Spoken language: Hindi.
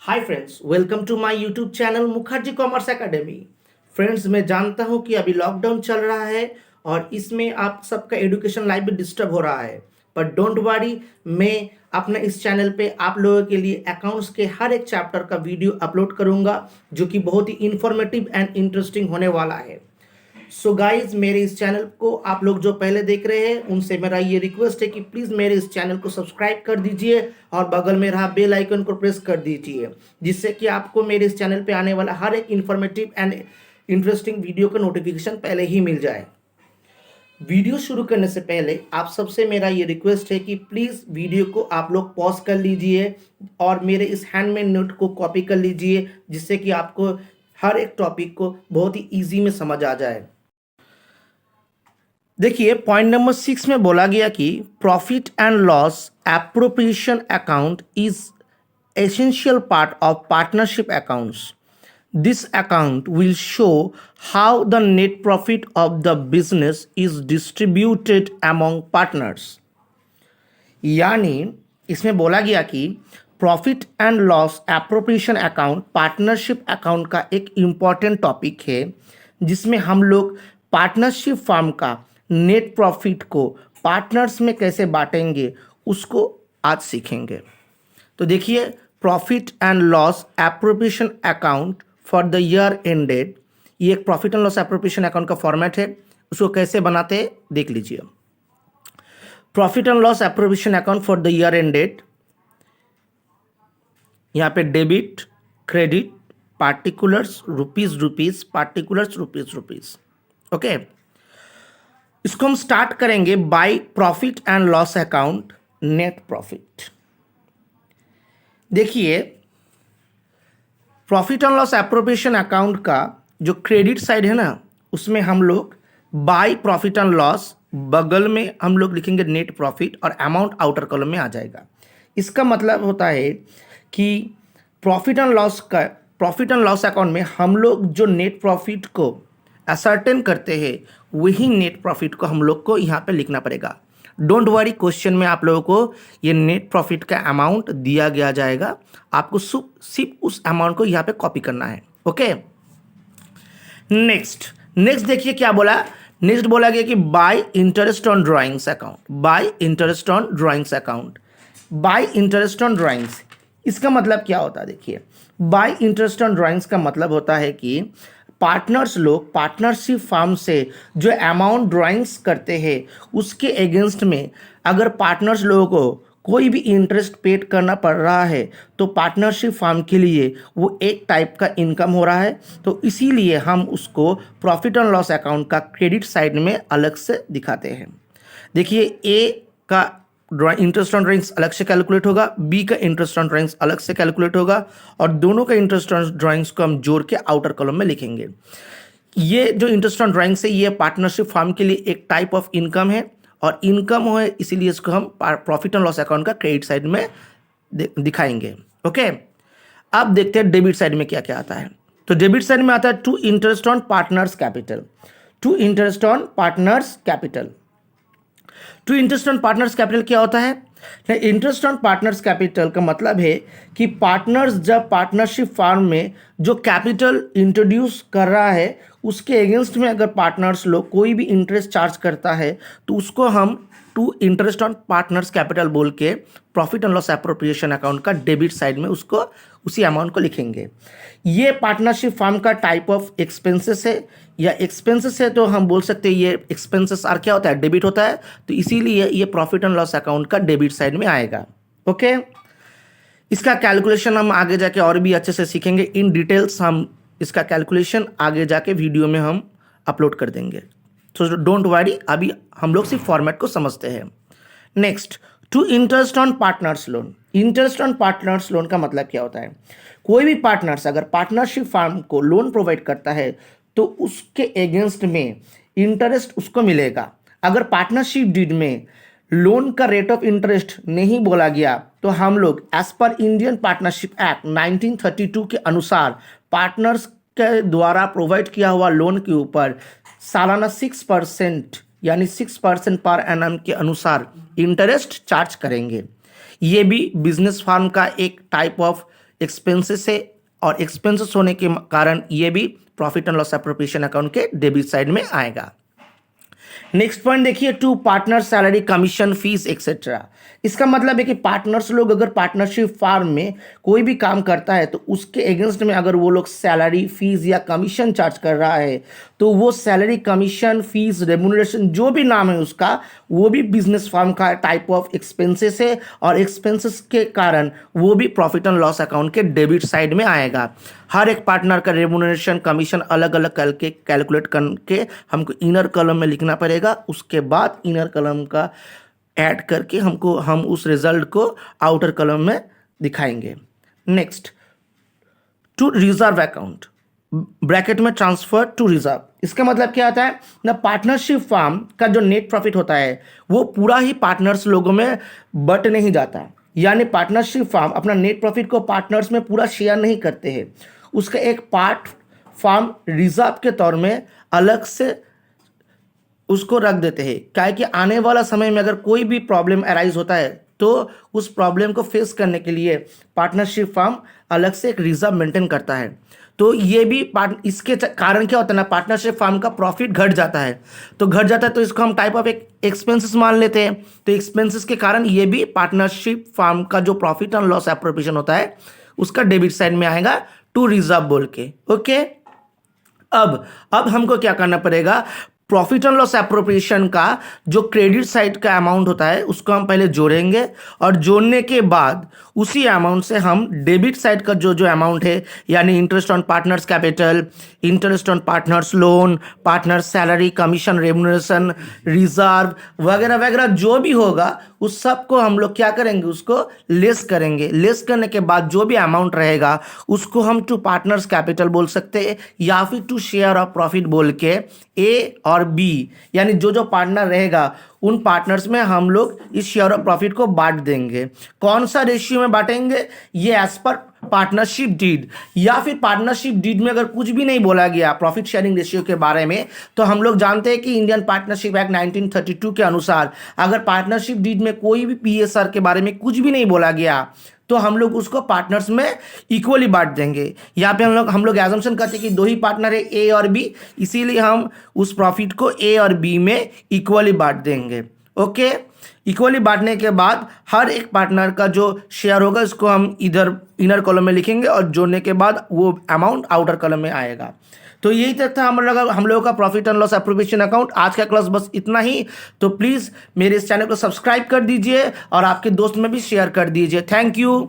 Hi friends, welcome to my YouTube channel Mukherjee commerce academy. Friends, मैं जानता हूं कि अभी लॉकडाउन चल रहा है और इसमें आप सबका एजुकेशन लाइफ भी डिस्टर्ब हो रहा है, पर डोंट वरी, मैं अपने इस चैनल पे आप लोगों के लिए अकाउंट्स के हर एक चैप्टर का वीडियो अपलोड करूंगा जो कि बहुत ही इंफॉर्मेटिव एंड इंटरेस्टिंग होने वाला है। सो गाइज, मेरे इस चैनल को आप लोग जो पहले देख रहे हैं उनसे मेरा ये रिक्वेस्ट है कि प्लीज़ मेरे इस चैनल को सब्सक्राइब कर दीजिए और बगल में रहा बेल आइकन को प्रेस कर दीजिए, जिससे कि आपको मेरे इस चैनल पे आने वाला हर एक इंफॉर्मेटिव एंड इंटरेस्टिंग वीडियो का नोटिफिकेशन पहले ही मिल जाए। वीडियो शुरू करने से पहले आप सबसे मेरा ये रिक्वेस्ट है कि प्लीज़ वीडियो को आप लोग पॉज कर लीजिए और मेरे इस हैंडमेड नोट को कॉपी कर लीजिए, जिससे कि आपको हर एक टॉपिक को बहुत ही ईजी में समझ आ जाए। देखिए, पॉइंट नंबर 6 में बोला गया कि profit and loss appropriation account is essential part of partnership accounts. This account will show how the net profit of the business is distributed among partners. यानी इसमें बोला गया कि profit and loss appropriation account partnership account का एक इम्पॉर्टेंट टॉपिक है, जिसमें हम लोग पार्टनरशिप फर्म का नेट प्रॉफिट को पार्टनर्स में कैसे बांटेंगे उसको आज सीखेंगे। तो देखिए, profit and loss appropriation account for the year ended, ये एक profit and loss appropriation account का फॉर्मेट है। उसको कैसे बनाते हैं देख लीजिए। Profit and loss appropriation account for the year ended, यहाँ पे debit, credit, particulars, rupees, particulars, rupees. Okay, इसको हम स्टार्ट करेंगे by profit and loss account net profit. देखिए, profit and loss appropriation account का जो क्रेडिट साइड है ना, उसमें हम लोग बाय प्रॉफिट एंड लॉस, बगल में हम लोग लिखेंगे नेट प्रॉफिट और अमाउंट आउटर कॉलम में आ जाएगा। इसका मतलब होता है कि प्रॉफिट एंड लॉस अकाउंट में हम लोग जो नेट प्रॉफिट को असर्टेन करते हैं वही नेट प्रॉफिट को हम लोग को यहाँ पे लिखना पड़ेगा। डोंट वरी, क्वेश्चन में आप लोगों को ये नेट प्रॉफिट का अमाउंट दिया गया जाएगा, आपको सिर्फ उस अमाउंट को यहाँ पे कॉपी करना है। ओके, नेक्स्ट देखिए क्या बोला। नेक्स्ट बोला गया कि bye interest on drawings account. Bye interest on drawings account, bye interest on drawings, इसका मतलब क्या होता है? देखिए, बाय इंटरेस्ट ऑन ड्राइंग्स का मतलब होता है कि पार्टनर्स लोग पार्टनरशिप फर्म से जो अमाउंट ड्राइंग्स करते हैं उसके अगेंस्ट में अगर पार्टनर्स लोगों को कोई भी इंटरेस्ट पेड करना पड़ रहा है तो पार्टनरशिप फर्म के लिए वो एक टाइप का इनकम हो रहा है। तो इसीलिए हम उसको प्रॉफिट एंड लॉस अकाउंट का क्रेडिट साइड में अलग से दिखाते हैं। देखिए, ए का इंटरेस्ट ऑन ड्राइंग्स अलग से कैलकुलेट होगा, बी का इंटरेस्ट ऑन ड्राइंग्स अलग से कैलकुलेट होगा और दोनों का इंटरेस्ट ऑन ड्राइंग्स को हम जोड़ के आउटर कॉलम में लिखेंगे। ये जो इंटरेस्ट ऑन ड्राइंग्स है ये पार्टनरशिप फर्म के लिए एक टाइप ऑफ इनकम है और इनकम है, इसीलिए इसको हम प्रॉफिट एंड लॉस अकाउंट का क्रेडिट साइड में दिखाएंगे। ओके, अब देखते हैं डेबिट साइड में क्या क्या आता है। तो डेबिट साइड में आता है to interest on partners capital. To interest on partners capital, to interest on partners capital क्या होता है? इंटरेस्ट ऑन पार्टनर्स कैपिटल का मतलब है कि पार्टनर्स जब पार्टनरशिप फर्म में जो कैपिटल इंट्रोड्यूस कर रहा है उसके अगेंस्ट में अगर पार्टनर्स लोग कोई भी इंटरेस्ट चार्ज करता है तो उसको हम to interest on partners capital बोल के profit and loss appropriation account का डेबिट साइड में उसको उसी अमाउंट को लिखेंगे। ये पार्टनरशिप फर्म का टाइप ऑफ एक्सपेंसेस है, या एक्सपेंसेस है तो हम बोल सकते हैं ये एक्सपेंसेस और क्या होता है? डेबिट होता है, तो इसीलिए ये प्रॉफिट एंड लॉस अकाउंट का डेबिट साइड में आएगा। ओके, इसका कैलकुलेशन हम आगे जाके और भी अच्छे से सीखेंगे। इन डिटेल्स हम इसका कैलकुलेशन आगे जाके वीडियो में हम अपलोड कर देंगे, तो डोंट वरी, अभी हम लोग सिर्फ फॉर्मेट को समझते हैं। Next, to interest on partners loan. Interest on partners loan का मतलब क्या होता है? कोई भी पार्टनर्स अगर पार्टनरशिप फर्म को लोन प्रोवाइड करता है तो उसके अगेंस्ट में इंटरेस्ट उसको मिलेगा। अगर पार्टनरशिप डीड में लोन का रेट ऑफ इंटरेस्ट नहीं बोला गया तो हम लोग as per Indian partnership act 1932 के अनुसार पार्टनर्स के द्वारा प्रोवाइड किया हुआ लोन के ऊपर सालाना 6% यानी 6% पर एनम के अनुसार इंटरेस्ट चार्ज करेंगे। ये भी बिजनेस फर्म का एक टाइप ऑफ एक्सपेंसेस है और एक्सपेंसेस होने के कारण ये भी profit and loss appropriation account के डेबिट साइड में आएगा। नेक्स्ट पॉइंट देखिए, to partner salary commission fees etcetera. इसका मतलब है कि पार्टनर्स लोग अगर पार्टनरशिप फार्म में कोई भी काम करता है तो उसके अगेंस्ट में अगर वो लोग सैलरी फीस या कमीशन चार्ज कर रहा है तो वो सैलरी कमीशन फीस रेम्यूनरेशन जो भी नाम है उसका, वो भी बिजनेस फार्म का टाइप ऑफ एक्सपेंसेस है और एक्सपेंसेस के कारण वो भी प्रॉफिट एंड लॉस अकाउंट के डेबिट साइड में आएगा। हर एक पार्टनर का रेम्यूनरेशन कमीशन अलग अलग करके कैलकुलेट करके हमको इनर कॉलम में लिखना पड़ेगा, उसके बाद इनर कॉलम का ऐड करके हम उस रिजल्ट को आउटर कॉलम में दिखाएंगे। Next, to reserve account, bracket में ट्रांसफर टू रिजर्व। इसका मतलब क्या होता है ना, पार्टनरशिप फार्म का जो नेट प्रॉफिट होता है वो पूरा ही पार्टनर्स लोगों में बट नहीं जाता, यानी पार्टनरशिप फार्म अपना नेट प्रॉफिट को पार्टनर्स में पूरा शेयर नहीं करते हैं, उसका एक पार्ट फार्म रिजर्व के तौर में अलग से उसको रख देते हैं। क्या है कि आने वाला समय में अगर कोई भी प्रॉब्लम अराइज होता है तो उस प्रॉब्लम को फेस करने के लिए पार्टनरशिप फार्म अलग से एक रिजर्व मेंटेन करता है। तो ये भी इसके कारण क्या होता है ना, पार्टनरशिप फार्म का प्रॉफिट घट जाता है, तो घट जाता है तो इसको हम टाइप ऑफ एक एक्सपेंसेस मान लेते हैं। तो एक्सपेंसेस के कारण ये भी पार्टनरशिप फार्म का जो प्रॉफिट एंड लॉस एप्रोप्रिएशन होता है उसका डेबिट साइड में आएगा टू रिजर्व बोल के। ओके, अब हमको क्या करना पड़ेगा, प्रॉफिट एंड लॉस एप्रोप्रिएशन का जो क्रेडिट साइड का अमाउंट होता है उसको हम पहले जोड़ेंगे और जोड़ने के बाद उसी अमाउंट से हम डेबिट साइड का जो अमाउंट है, यानी interest on partners capital, interest on partners loan, partners salary, commission, remuneration, reserve वगैरह वगैरह जो भी होगा उस सब को हम लोग क्या करेंगे, उसको लेस करेंगे। लेस करने के बाद जो भी अमाउंट रहेगा उसको हम टू पार्टनर्स कैपिटल बोल सकते हैं या फिर टू शेयर ऑफ प्रॉफिट बोल के ए और बी, यानी जो पार्टनर रहेगा उन पार्टनर्स में हम लोग इस शेयर ऑफ प्रॉफिट को बांट देंगे। कौन सा रेशियो में बांटेंगे, ये एज पर पार्टनरशिप डीड, या फिर पार्टनरशिप डीड में अगर कुछ भी नहीं बोला गया प्रॉफिट शेयरिंग रेशियो के बारे में, तो हम लोग जानते हैं कि इंडियन पार्टनरशिप एक्ट 1932 के अनुसार अगर पार्टनरशिप डीड में कोई भी पीएसआर के बारे में कुछ भी नहीं बोला गया तो हम लोग उसको पार्टनर्स में इक्वली बांट देंगे। यहाँ पे हम लोग एजम्पशन करते हैं कि दो ही पार्टनर है ए और बी, इसीलिए हम उस प्रॉफिट को ए और बी में इक्वली बांट देंगे। ओके, इक्वली बांटने के बाद हर एक पार्टनर का जो शेयर होगा इसको हम इधर इनर कॉलम में लिखेंगे और जोड़ने के बाद वो अमाउंट आउटर कॉलम में आएगा। तो यही तक था हम लोगों का profit and loss appropriation account. आज का क्लास बस इतना ही। तो प्लीज़ मेरे इस चैनल को सब्सक्राइब कर दीजिए और आपके दोस्त में भी शेयर कर दीजिए। Thank you.